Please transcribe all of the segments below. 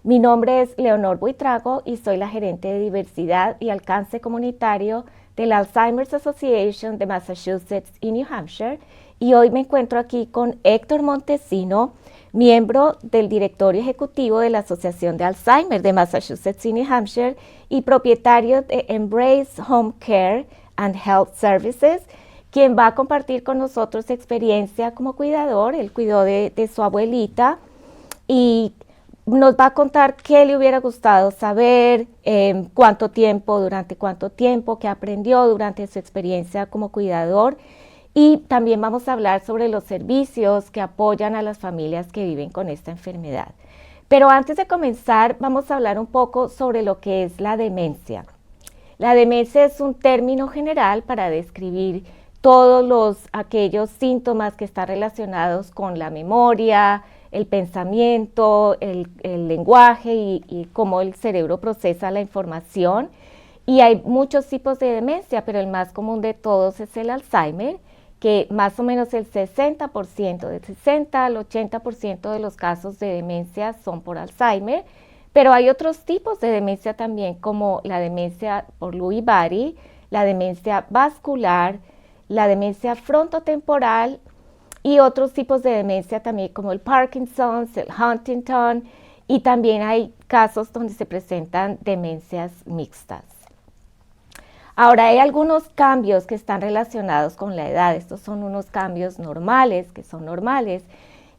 Mi nombre es Leonor Buitrago y soy la gerente de diversidad y alcance comunitario de la Alzheimer's Association de Massachusetts y New Hampshire, y hoy me encuentro aquí con Héctor Montesino, miembro del directorio ejecutivo de la Asociación de Alzheimer de Massachusetts y New Hampshire y propietario de Embrace Home Care and Health Services, quien va a compartir con nosotros su experiencia como cuidador. Él cuidó de su abuelita y nos va a contar qué le hubiera gustado saber, durante cuánto tiempo, qué aprendió durante su experiencia como cuidador, y también vamos a hablar sobre los servicios que apoyan a las familias que viven con esta enfermedad. Pero antes de comenzar, vamos a hablar un poco sobre lo que es la demencia. La demencia es un término general para describir todos aquellos síntomas que están relacionados con la memoria, el pensamiento, el lenguaje y cómo el cerebro procesa la información. Y hay muchos tipos de demencia, pero el más común de todos es el Alzheimer, que más o menos el 60%, del 60 al 80% de los casos de demencia son por Alzheimer, pero hay otros tipos de demencia también, como la demencia por Lewy body, la demencia vascular, la demencia frontotemporal y otros tipos de demencia también, como el Parkinson's, el Huntington, y también hay casos donde se presentan demencias mixtas. Ahora, hay algunos cambios que están relacionados con la edad. Estos son unos cambios normales, que son normales,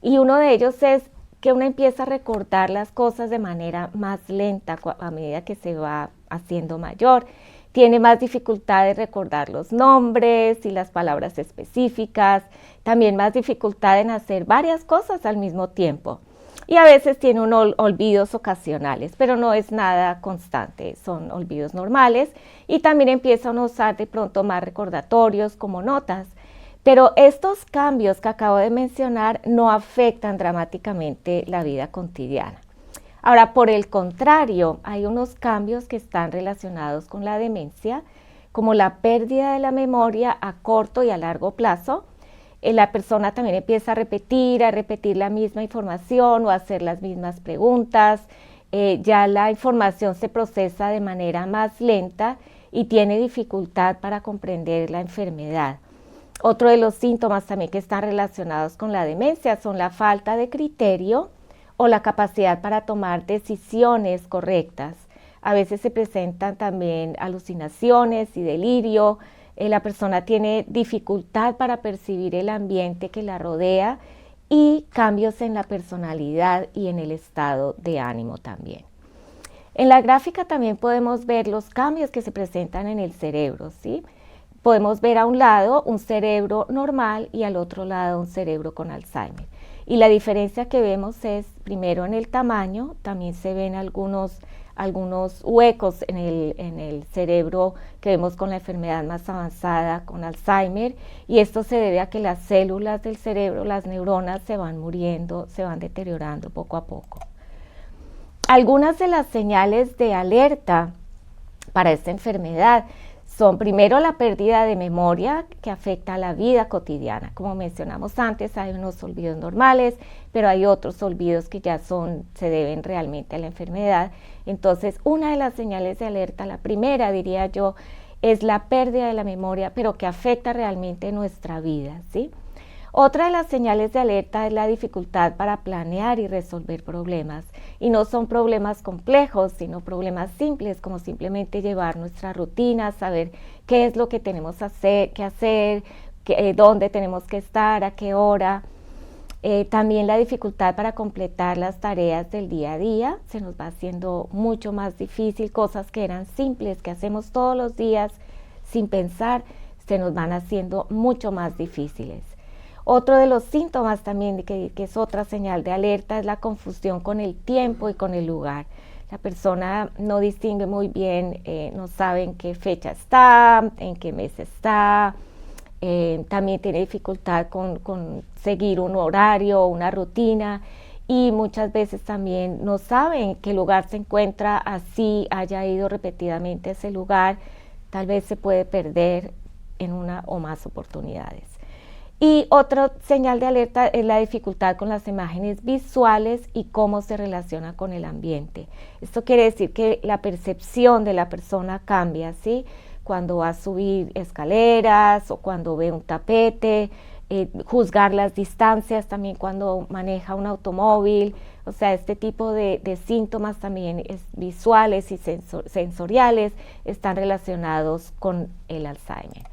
y uno de ellos es que uno empieza a recordar las cosas de manera más lenta a medida que se va haciendo mayor. Tiene más dificultad de recordar los nombres y las palabras específicas, también más dificultad en hacer varias cosas al mismo tiempo. Y a veces tiene olvidos ocasionales, pero no es nada constante, son olvidos normales, y también empieza a usar de pronto más recordatorios como notas. Pero estos cambios que acabo de mencionar no afectan dramáticamente la vida cotidiana. Ahora, por el contrario, hay unos cambios que están relacionados con la demencia, como la pérdida de la memoria a corto y a largo plazo. La persona también empieza a repetir la misma información o a hacer las mismas preguntas. Ya la información se procesa de manera más lenta y tiene dificultad para comprender la enfermedad. Otro de los síntomas también que están relacionados con la demencia son la falta de criterio o la capacidad para tomar decisiones correctas. A veces se presentan también alucinaciones y delirio. La persona tiene dificultad para percibir el ambiente que la rodea y cambios en la personalidad y en el estado de ánimo también. En la gráfica también podemos ver los cambios que se presentan en el cerebro, ¿sí? Podemos ver a un lado un cerebro normal y al otro lado un cerebro con Alzheimer. Y la diferencia que vemos es, primero, en el tamaño. También se ven algunos huecos en el cerebro que vemos con la enfermedad más avanzada, con Alzheimer, y esto se debe a que las células del cerebro, las neuronas, se van muriendo, se van deteriorando poco a poco. Algunas de las señales de alerta para esta enfermedad son, primero, la pérdida de memoria que afecta a la vida cotidiana. Como mencionamos antes, hay unos olvidos normales, pero hay otros olvidos que ya se deben realmente a la enfermedad. Entonces, una de las señales de alerta, la primera, diría yo, es la pérdida de la memoria, pero que afecta realmente nuestra vida, ¿sí? Otra de las señales de alerta es la dificultad para planear y resolver problemas. Y no son problemas complejos, sino problemas simples, como simplemente llevar nuestra rutina, saber qué es lo que tenemos que hacer, dónde tenemos que estar, a qué hora. También la dificultad para completar las tareas del día a día. Se nos va haciendo mucho más difícil. Cosas que eran simples, que hacemos todos los días sin pensar, se nos van haciendo mucho más difíciles. Otro de los síntomas también, que es otra señal de alerta, es la confusión con el tiempo y con el lugar. La persona no distingue muy bien, no sabe en qué fecha está, en qué mes está. También tiene dificultad con seguir un horario o una rutina, y muchas veces también no sabe en qué lugar se encuentra, así haya ido repetidamente a ese lugar. Tal vez se puede perder en una o más oportunidades. Y otra señal de alerta es la dificultad con las imágenes visuales y cómo se relaciona con el ambiente. Esto quiere decir que la percepción de la persona cambia, ¿sí? Cuando va a subir escaleras o cuando ve un tapete, juzgar las distancias también cuando maneja un automóvil. O sea, este tipo de síntomas también visuales y sensoriales están relacionados con el Alzheimer.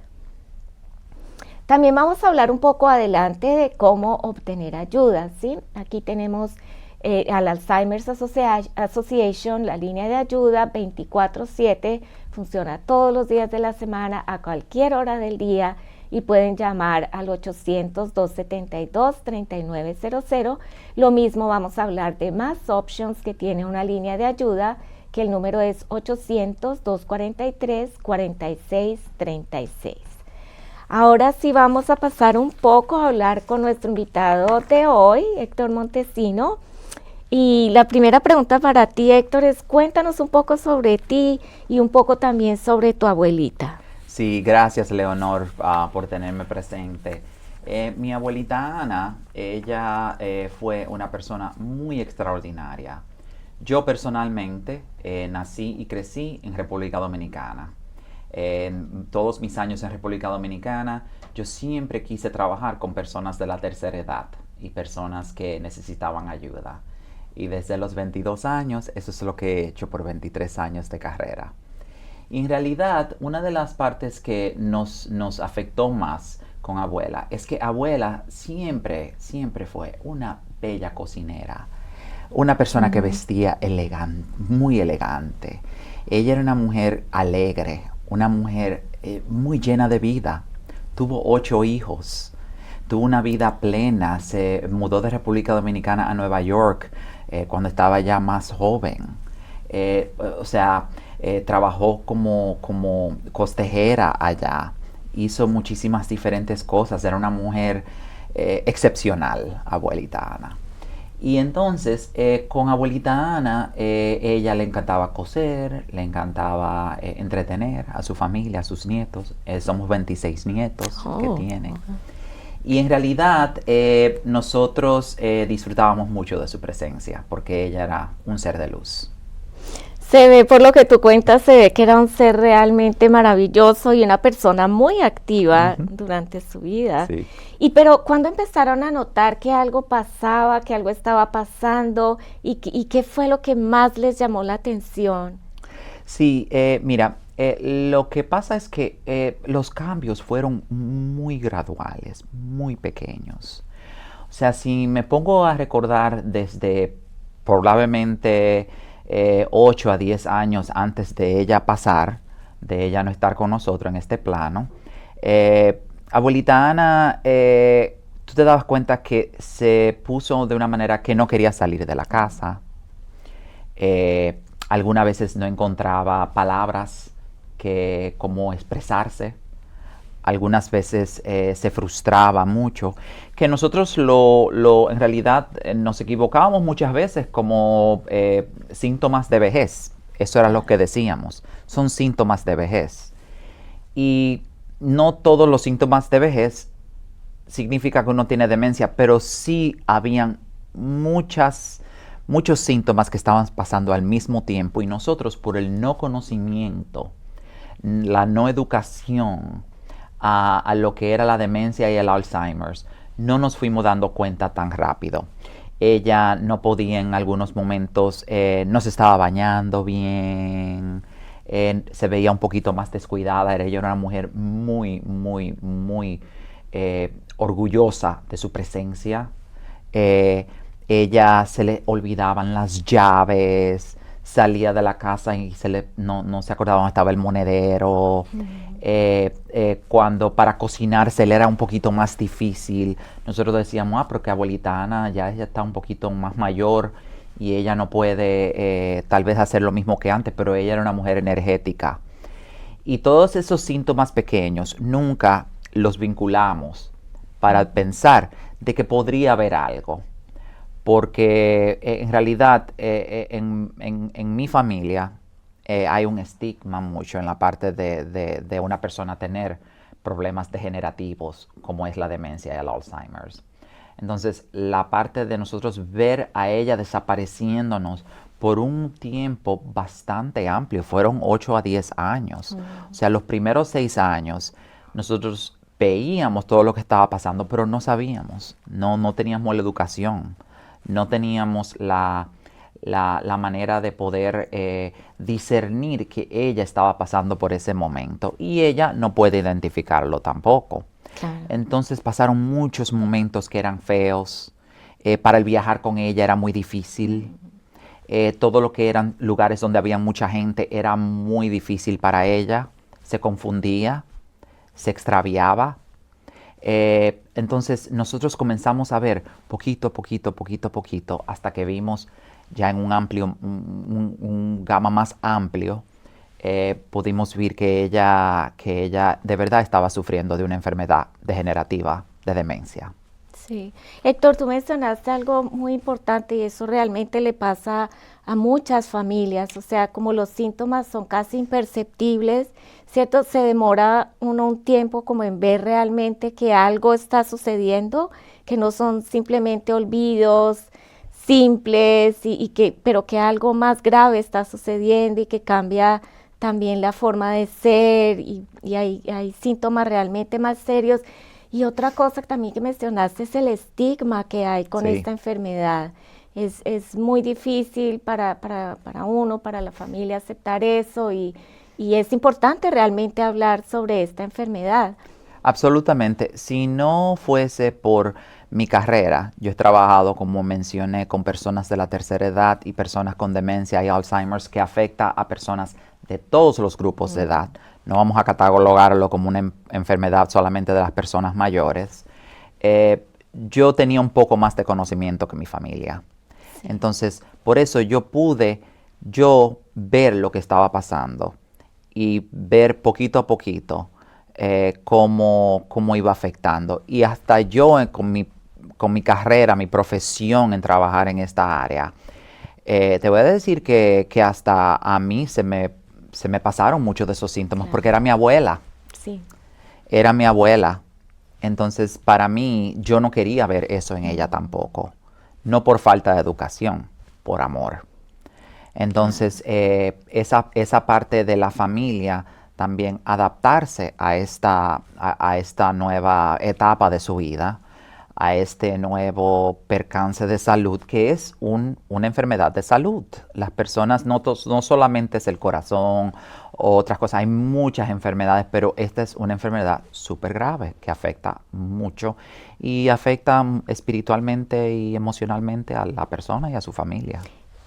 También vamos a hablar un poco adelante de cómo obtener ayuda, ¿sí? Aquí tenemos al Alzheimer's Association, la línea de ayuda 24/7, funciona todos los días de la semana, a cualquier hora del día, y pueden llamar al 800-272-3900. Lo mismo vamos a hablar de Mass Options, que tiene una línea de ayuda, que el número es 800-243-4636. Ahora sí vamos a pasar un poco a hablar con nuestro invitado de hoy, Héctor Montesino. Y la primera pregunta para ti, Héctor, es cuéntanos un poco sobre ti y un poco también sobre tu abuelita. Sí, gracias, Leonor, por tenerme presente. Mi abuelita Ana, ella fue una persona muy extraordinaria. Yo personalmente nací y crecí en República Dominicana. Todos mis años en República Dominicana, yo siempre quise trabajar con personas de la tercera edad y personas que necesitaban ayuda. Y desde los 22 años, eso es lo que he hecho por 23 años de carrera. Y en realidad, una de las partes que nos afectó más con abuela es que abuela siempre fue una bella cocinera. Una persona que vestía muy elegante. Ella era una mujer alegre, una mujer muy llena de vida. Tuvo 8 hijos. Tuvo una vida plena. Se mudó de República Dominicana a Nueva York cuando estaba ya más joven. Trabajó como costejera allá. Hizo muchísimas diferentes cosas. Era una mujer excepcional, abuelita Ana. Y entonces, con abuelita Ana, ella le encantaba coser, le encantaba entretener a su familia, a sus nietos. Somos 26 nietos que tienen. Y en realidad, nosotros disfrutábamos mucho de su presencia, porque ella era un ser de luz. Se ve, por lo que tú cuentas, se ve que era un ser realmente maravilloso y una persona muy activa durante su vida. Sí. Pero ¿cuándo empezaron a notar que algo pasaba, que algo estaba pasando y qué fue lo que más les llamó la atención? Sí, mira, lo que pasa es que los cambios fueron muy graduales, muy pequeños. O sea, si me pongo a recordar desde probablemente 8 a 10 años antes de ella pasar, de ella no estar con nosotros en este plano, abuelita Ana, tú te dabas cuenta que se puso de una manera que no quería salir de la casa. Algunas veces no encontraba palabras que cómo expresarse. Algunas veces se frustraba mucho, que nosotros en realidad nos equivocábamos muchas veces como síntomas de vejez. Eso era lo que decíamos, son síntomas de vejez. Y no todos los síntomas de vejez significa que uno tiene demencia, pero sí habían muchos síntomas que estaban pasando al mismo tiempo y nosotros, por el no conocimiento, la no educación a lo que era la demencia y el Alzheimer's, no nos fuimos dando cuenta tan rápido. Ella no podía en algunos momentos, no se estaba bañando bien, se veía un poquito más descuidada. Ella era una mujer muy orgullosa de su presencia. Ella se le olvidaban las llaves, salía de la casa y no se acordaba dónde estaba el monedero. Cuando para cocinar se le era un poquito más difícil, nosotros decíamos, porque abuelita Ana ella está un poquito más mayor y ella no puede tal vez hacer lo mismo que antes, pero ella era una mujer energética. Y todos esos síntomas pequeños nunca los vinculamos para pensar de que podría haber algo. Porque en realidad en mi familia hay un estigma mucho en la parte de una persona tener problemas degenerativos como es la demencia y el Alzheimer's. Entonces, la parte de nosotros ver a ella desapareciéndonos por un tiempo bastante amplio, fueron 8 a 10 años. O sea, los primeros 6 años nosotros veíamos todo lo que estaba pasando, pero no sabíamos, no teníamos la educación, no teníamos la manera de poder discernir que ella estaba pasando por ese momento y ella no puede identificarlo tampoco. Claro. Entonces pasaron muchos momentos que eran feos, para el viajar con ella era muy difícil, todo lo que eran lugares donde había mucha gente era muy difícil para ella, se confundía, se extraviaba. Entonces nosotros comenzamos a ver poquito, hasta que vimos ya en un gama más amplio, pudimos ver que ella de verdad estaba sufriendo de una enfermedad degenerativa de demencia. Sí. Héctor, tú mencionaste algo muy importante y eso realmente le pasa a muchas familias, o sea, como los síntomas son casi imperceptibles, ¿cierto? Se demora uno un tiempo como en ver realmente que algo está sucediendo, que no son simplemente olvidos simples, pero que algo más grave está sucediendo y que cambia también la forma de ser y hay síntomas realmente más serios. Y otra cosa también que mencionaste es el estigma que hay con Sí. esta enfermedad. Es muy difícil para uno, para la familia aceptar eso y es importante realmente hablar sobre esta enfermedad. Absolutamente. Si no fuese por mi carrera, yo he trabajado, como mencioné, con personas de la tercera edad y personas con demencia y Alzheimer's, que afecta a personas de todos los grupos de edad. No vamos a catalogarlo como una enfermedad solamente de las personas mayores. Yo tenía un poco más de conocimiento que mi familia. Sí. Entonces, por eso yo pude ver lo que estaba pasando y ver poquito a poquito cómo iba afectando. Y hasta yo con mi carrera, mi profesión en trabajar en esta área, te voy a decir que hasta a mí se me pasaron muchos de esos síntomas, Claro. porque era mi abuela. Sí. Era mi abuela. Entonces, para mí, yo no quería ver eso en ella tampoco. No por falta de educación, por amor. Entonces, esa parte de la familia también adaptarse a esta nueva etapa de su vida, a este nuevo percance de salud, que es una enfermedad de salud. Las personas, no solamente es el corazón o otras cosas, hay muchas enfermedades, pero esta es una enfermedad súper grave que afecta mucho y afecta espiritualmente y emocionalmente a la persona y a su familia.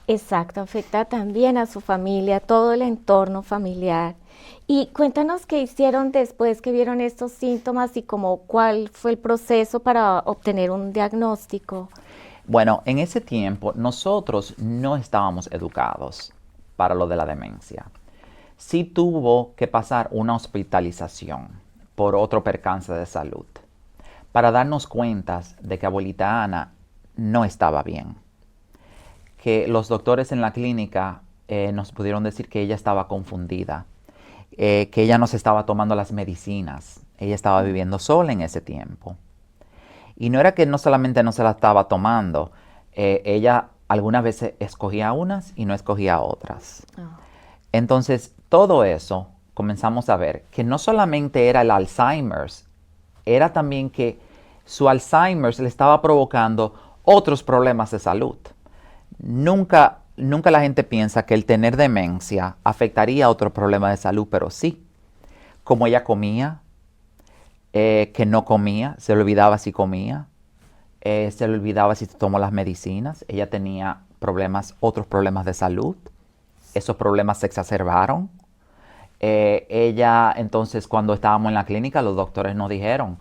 Exacto, afecta también a su familia, todo el entorno familiar. Y cuéntanos qué hicieron después que vieron estos síntomas y cuál fue el proceso para obtener un diagnóstico. Bueno, en ese tiempo nosotros no estábamos educados para lo de la demencia. Sí tuvo que pasar una hospitalización por otro percance de salud para darnos cuenta de que abuelita Ana no estaba bien. Que los doctores en la clínica nos pudieron decir que ella estaba confundida, que ella no se estaba tomando las medicinas, ella estaba viviendo sola en ese tiempo. Y no era que no solamente no se la estaba tomando, ella algunas veces escogía unas y no escogía otras. Entonces, todo eso comenzamos a ver que no solamente era el Alzheimer's, era también que su Alzheimer's le estaba provocando otros problemas de salud. Nunca la gente piensa que el tener demencia afectaría a otro problema de salud, pero sí. Como ella comía, que no comía, se le olvidaba si comía, se le olvidaba si tomó las medicinas. Ella tenía otros problemas de salud. Esos problemas se exacerbaron. Ella, entonces, cuando estábamos en la clínica, los doctores nos dijeron,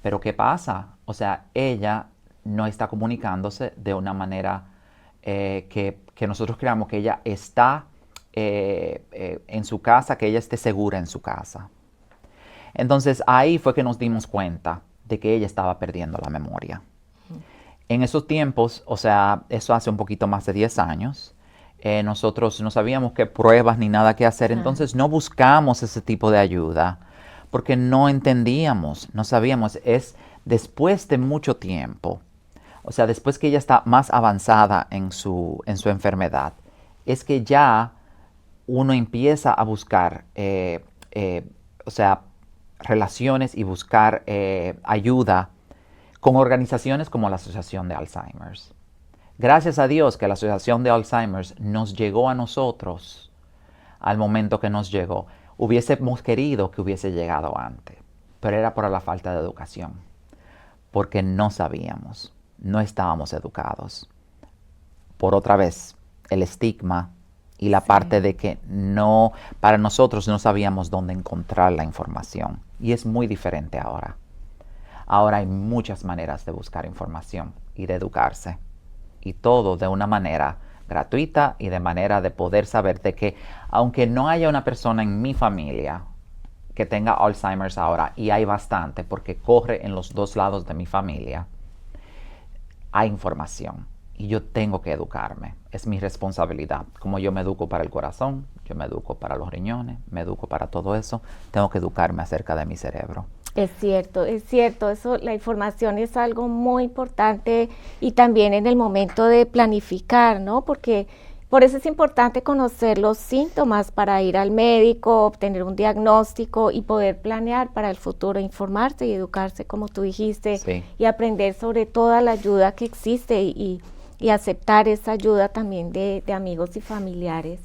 ¿pero qué pasa? O sea, ella no está comunicándose de una manera que nosotros creamos que ella está en su casa, que ella esté segura en su casa. Entonces ahí fue que nos dimos cuenta de que ella estaba perdiendo la memoria. En esos tiempos, o sea, eso hace un poquito más de 10 años, nosotros no sabíamos qué pruebas ni nada que hacer, entonces no buscamos ese tipo de ayuda porque no entendíamos, no sabíamos. Es después de mucho tiempo, o sea, después que ella está más avanzada en su enfermedad, es que ya uno empieza a buscar, o sea, relaciones y buscar ayuda con organizaciones como la Asociación de Alzheimer's. Gracias a Dios que la Asociación de Alzheimer's nos llegó a nosotros al momento que nos llegó. Hubiésemos querido que hubiese llegado antes, pero era por la falta de educación, porque no sabíamos, no estábamos educados. Por otra vez, el estigma y la parte de que no, para nosotros no sabíamos dónde encontrar la información. Y es muy diferente ahora. Ahora hay muchas maneras de buscar información y de educarse. Y todo de una manera gratuita y de manera de poder saber de que aunque no haya una persona en mi familia que tenga Alzheimer's ahora, y hay bastante porque corre en los dos lados de mi familia, hay información. Y yo tengo que educarme, es mi responsabilidad. Como yo me educo para el corazón, yo me educo para los riñones, me educo para todo eso, tengo que educarme acerca de mi cerebro. Es cierto, eso, la información es algo muy importante y también en el momento de planificar, ¿no? Porque por eso es importante conocer los síntomas para ir al médico, obtener un diagnóstico y poder planear para el futuro, informarse y educarse, como tú dijiste, Sí. y aprender sobre toda la ayuda que existe y aceptar esa ayuda también de amigos y familiares.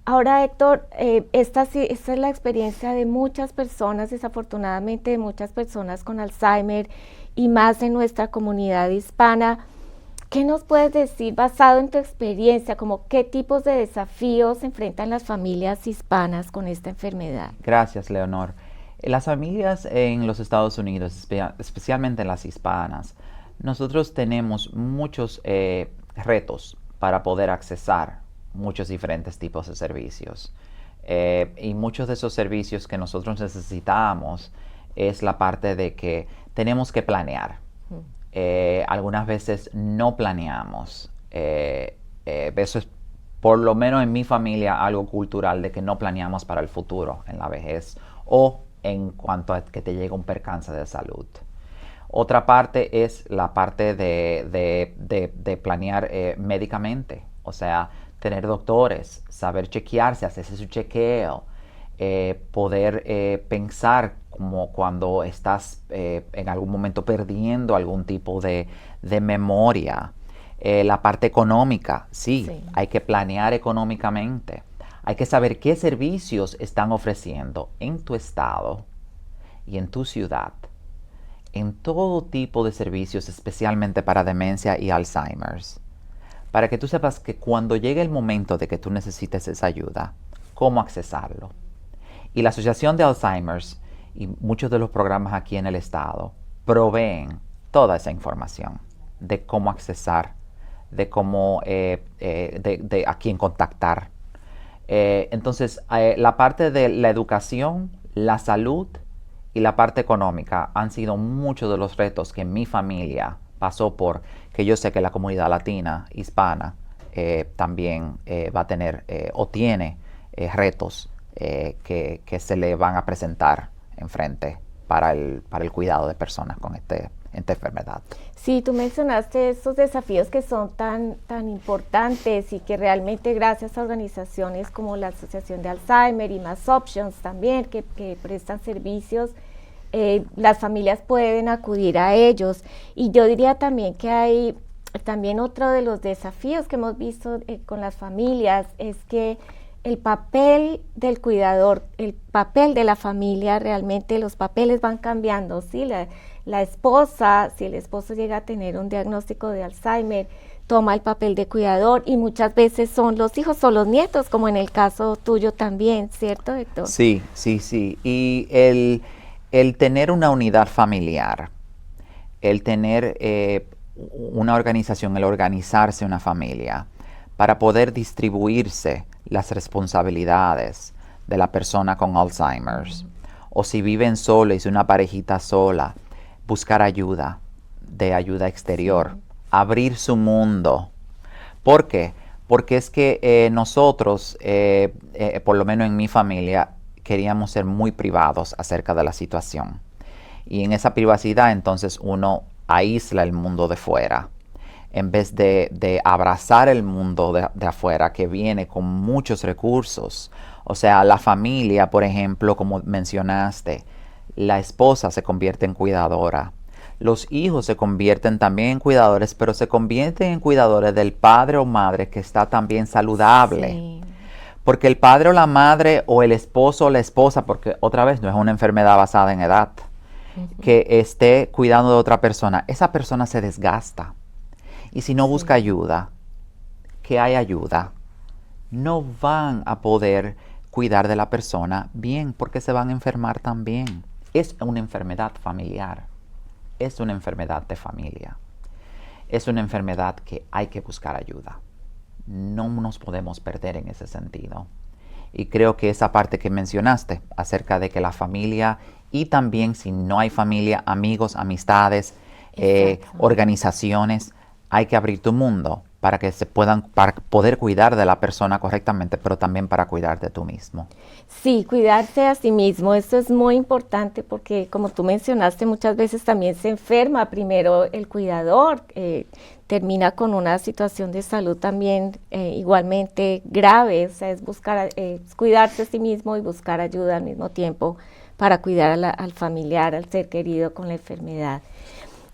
Ahora, Héctor, esta es la experiencia de muchas personas, desafortunadamente de muchas personas con Alzheimer y más en nuestra comunidad hispana. ¿Qué nos puedes decir basado en tu experiencia, como qué tipos de desafíos enfrentan las familias hispanas con esta enfermedad? Gracias, Leonor. Las familias en los Estados Unidos, especialmente las hispanas, nosotros tenemos muchos retos para poder accesar muchos diferentes tipos de servicios. Y muchos de esos servicios que nosotros necesitamos es la parte de que tenemos que planear. Algunas veces no planeamos. Eso es, por lo menos en mi familia, algo cultural de que no planeamos para el futuro en la vejez o en cuanto a que te llega un percance de salud. Otra parte es la parte de planear médicamente, o sea, tener doctores, saber chequearse, hacerse su chequeo, poder pensar como cuando estás en algún momento perdiendo algún tipo de memoria. La parte económica, sí, hay que planear económicamente. Hay que saber qué servicios están ofreciendo en tu estado y en tu ciudad, en todo tipo de servicios, especialmente para demencia y Alzheimer's, para que tú sepas que cuando llegue el momento de que tú necesites esa ayuda, cómo accesarlo. Y la Asociación de Alzheimer's y muchos de los programas aquí en el estado proveen toda esa información de cómo accesar, de cómo, de a quién contactar. Entonces, la parte de la educación, la salud y la parte económica han sido muchos de los retos que mi familia pasó por, que yo sé que la comunidad latina, hispana, también va a tener o tiene retos que se le van a presentar enfrente para el cuidado de personas con esta enfermedad. Sí, tú mencionaste estos desafíos que son tan importantes y que realmente gracias a organizaciones como la Asociación de Alzheimer y Más Options también, que prestan servicios, las familias pueden acudir a ellos. Y yo diría también que hay también otro de los desafíos que hemos visto con las familias es que el papel del cuidador, el papel de la familia, realmente los papeles van cambiando, ¿sí? La esposa, si el esposo llega a tener un diagnóstico de Alzheimer, toma el papel de cuidador y muchas veces son los hijos o los nietos, como en el caso tuyo también, ¿cierto, Héctor? Sí. Y el tener una unidad familiar, el tener una organización, el organizarse una familia para poder distribuirse las responsabilidades de la persona con Alzheimer's, o si viven solos y es una parejita sola, buscar ayuda, de ayuda exterior, abrir su mundo. ¿Por qué? Porque es que nosotros, por lo menos en mi familia, queríamos ser muy privados acerca de la situación. Y en esa privacidad entonces uno aísla el mundo de fuera, en vez de abrazar el mundo de afuera que viene con muchos recursos. O sea, la familia, por ejemplo, como mencionaste, la esposa se convierte en cuidadora. Los hijos se convierten también en cuidadores, pero se convierten en cuidadores del padre o madre que está también saludable. Sí. Porque el padre o la madre o el esposo o la esposa, porque otra vez no es una enfermedad basada en edad, que esté cuidando de otra persona, esa persona se desgasta. Y si no busca ayuda, que hay ayuda, no van a poder cuidar de la persona bien porque se van a enfermar también. Es una enfermedad familiar, es una enfermedad de familia, es una enfermedad que hay que buscar ayuda. No nos podemos perder en ese sentido. Y creo que esa parte que mencionaste acerca de que la familia y también si no hay familia, amigos, amistades, organizaciones, hay que abrir tu mundo para que para poder cuidar de la persona correctamente, pero también para cuidar de tú mismo. Sí, cuidarse a sí mismo, eso es muy importante porque como tú mencionaste, muchas veces también se enferma primero el cuidador, termina con una situación de salud también igualmente grave, o sea, es buscar, cuidarse a sí mismo y buscar ayuda al mismo tiempo para cuidar al familiar, al ser querido con la enfermedad.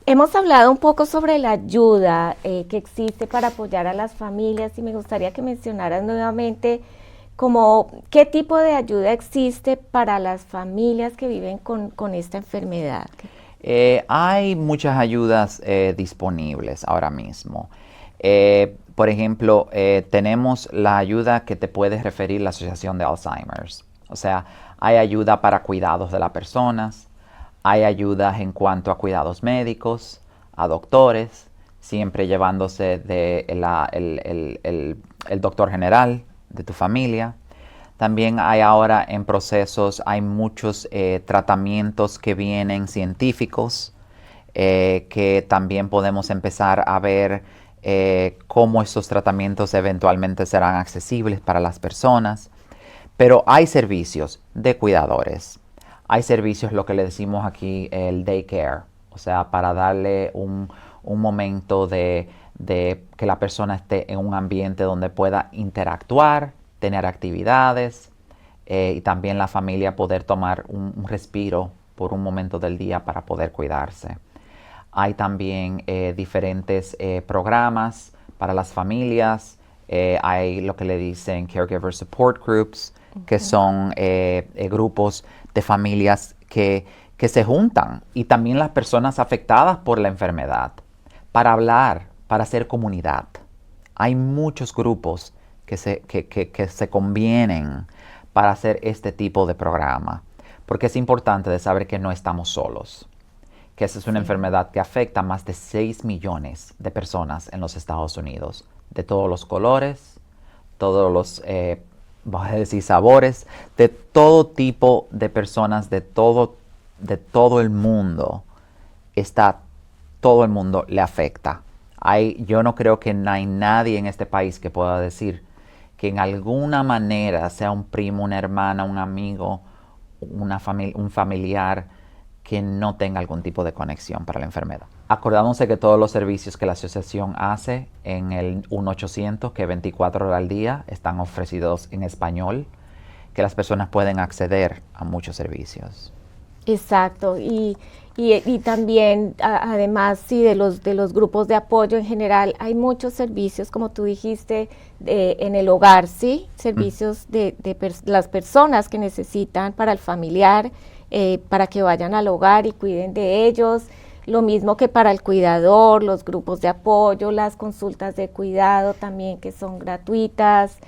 Hemos hablado un poco sobre la ayuda que existe para apoyar a las familias y me gustaría que mencionaras nuevamente como qué tipo de ayuda existe para las familias que viven con esta enfermedad. Hay muchas ayudas disponibles ahora mismo. Por ejemplo, tenemos la ayuda que te puede referir la Asociación de Alzheimer's. O sea, hay ayuda para cuidados de las personas, hay ayudas en cuanto a cuidados médicos, a doctores, siempre llevándose el doctor general de tu familia. También hay ahora en procesos, hay muchos tratamientos que vienen científicos, que también podemos empezar a ver cómo estos tratamientos eventualmente serán accesibles para las personas. Pero hay servicios de cuidadores. Hay servicios, lo que le decimos aquí, el daycare, o sea, para darle un momento de que la persona esté en un ambiente donde pueda interactuar, tener actividades y también la familia poder tomar un respiro por un momento del día para poder cuidarse. Hay también diferentes programas para las familias. Hay lo que le dicen Caregiver Support Groups, que son grupos de familias que se juntan y también las personas afectadas por la enfermedad para hablar, para hacer comunidad. Hay muchos grupos que se convienen para hacer este tipo de programa, porque es importante de saber que no estamos solos, que esa es una enfermedad que afecta a más de 6 millones de personas en los Estados Unidos, de todos los colores, todos los vamos a decir sabores, de todo tipo de personas, de todo el mundo, todo el mundo le afecta. Yo no creo que hay nadie en este país que pueda decir que en alguna manera, sea un primo, una hermana, un amigo, un familiar, que no tenga algún tipo de conexión para la enfermedad. Acordándose que todos los servicios que la asociación hace en el 1-800, que 24 horas al día, están ofrecidos en español, que las personas pueden acceder a muchos servicios. Exacto, y también, además, sí, de los grupos de apoyo en general, hay muchos servicios, como tú dijiste, en el hogar, ¿sí? Servicios de las personas que necesitan para el familiar, para que vayan al hogar y cuiden de ellos, lo mismo que para el cuidador, los grupos de apoyo, las consultas de cuidado también que son gratuitas,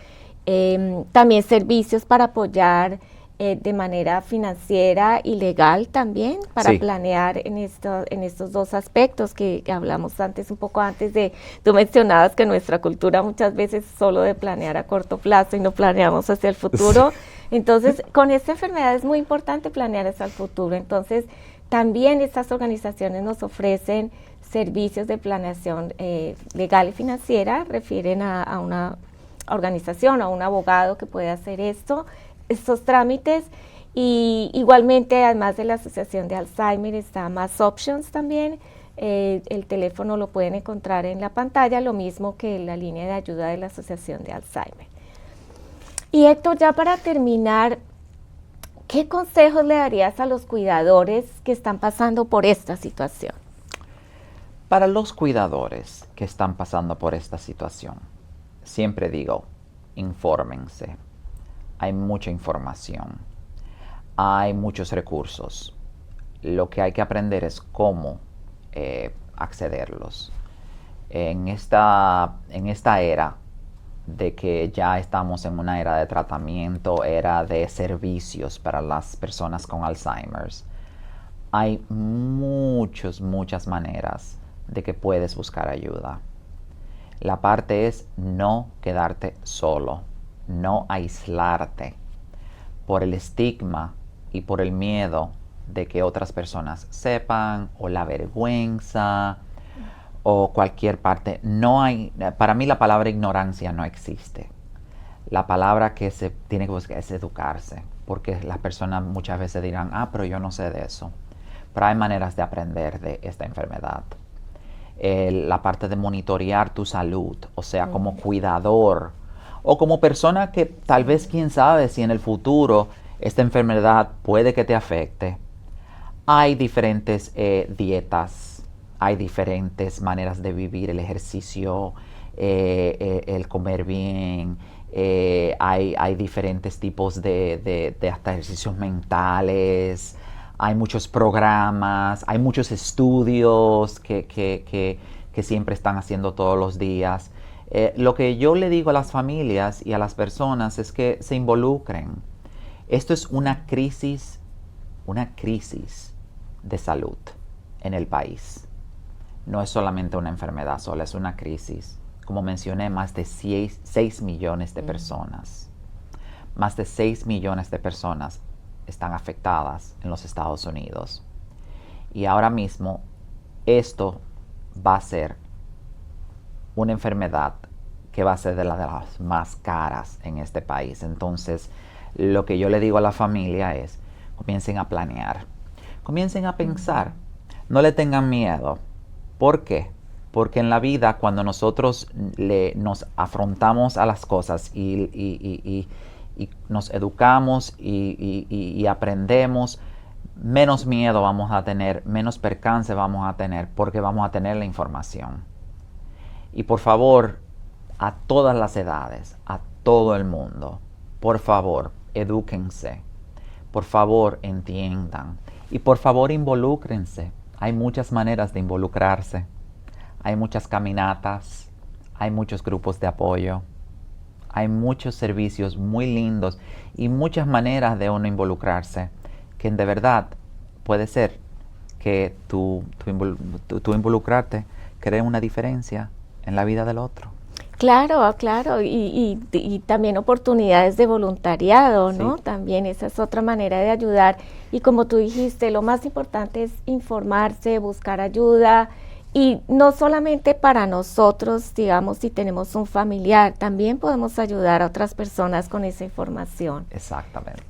también servicios para apoyar de manera financiera y legal también, para planear en estos dos aspectos que hablamos antes, un poco antes tú mencionabas que nuestra cultura muchas veces es solo de planear a corto plazo y no planeamos hacia el futuro. Entonces, con esta enfermedad es muy importante planear hacia el futuro. Entonces, también estas organizaciones nos ofrecen servicios de planeación legal y financiera, refieren a una organización, a un abogado que puede hacer esto. estos trámites. Y igualmente, además de la Asociación de Alzheimer, está Más Options también. El teléfono lo pueden encontrar en la pantalla, lo mismo que la línea de ayuda de la Asociación de Alzheimer. Y Héctor, ya para terminar, ¿qué consejos le darías a los cuidadores que están pasando por esta situación? Para los cuidadores que están pasando por esta situación, siempre digo, infórmense. Hay mucha información, hay muchos recursos. Lo que hay que aprender es cómo accederlos. En esta era de que ya estamos en una era de tratamiento, era de servicios para las personas con Alzheimer's, hay muchas maneras de que puedes buscar ayuda. La parte es no quedarte solo, no aislarte por el estigma y por el miedo de que otras personas sepan, o la vergüenza, o cualquier parte. No hay, para mí la palabra ignorancia no existe. La palabra que se tiene que buscar es educarse, porque las personas muchas veces dirán, pero yo no sé de eso. Pero hay maneras de aprender de esta enfermedad. La parte de monitorear tu salud, o sea, como cuidador, o como persona que tal vez, quién sabe, si en el futuro esta enfermedad puede que te afecte. Hay diferentes dietas, hay diferentes maneras de vivir, el ejercicio, el comer bien, hay diferentes tipos de hasta ejercicios mentales, hay muchos programas, hay muchos estudios que siempre están haciendo todos los días. Lo que yo le digo a las familias y a las personas es que se involucren. Esto es una crisis de salud en el país. No es solamente una enfermedad sola, es una crisis. Como mencioné, más de 6 millones de personas. Más de 6 millones de personas están afectadas en los Estados Unidos. Y ahora mismo esto va a ser una enfermedad que va a ser de las más caras en este país. Entonces, lo que yo le digo a la familia es, comiencen a planear, comiencen a pensar, no le tengan miedo. ¿Por qué? Porque en la vida, cuando nosotros nos afrontamos a las cosas y nos educamos y aprendemos, menos miedo vamos a tener, menos percance vamos a tener, porque vamos a tener la información. Y por favor, a todas las edades, a todo el mundo, por favor, edúquense. Por favor, entiendan. Y por favor, involúcrense. Hay muchas maneras de involucrarse. Hay muchas caminatas, hay muchos grupos de apoyo, hay muchos servicios muy lindos y muchas maneras de uno involucrarse, que de verdad puede ser que tu involucrarte cree una diferencia en la vida del otro. Claro, claro, y también oportunidades de voluntariado, ¿no? Sí. También esa es otra manera de ayudar. Y como tú dijiste, lo más importante es informarse, buscar ayuda, y no solamente para nosotros, digamos, si tenemos un familiar, también podemos ayudar a otras personas con esa información. Exactamente.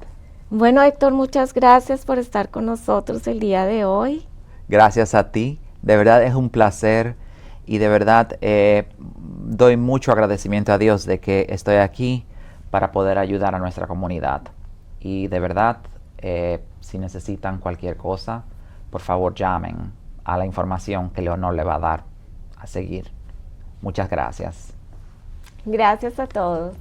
Bueno, Héctor, muchas gracias por estar con nosotros el día de hoy. Gracias a ti, de verdad es un placer y de verdad doy mucho agradecimiento a Dios de que estoy aquí para poder ayudar a nuestra comunidad. Y de verdad, si necesitan cualquier cosa, por favor llamen a la información que Leonor le va a dar a seguir. Muchas gracias. Gracias a todos.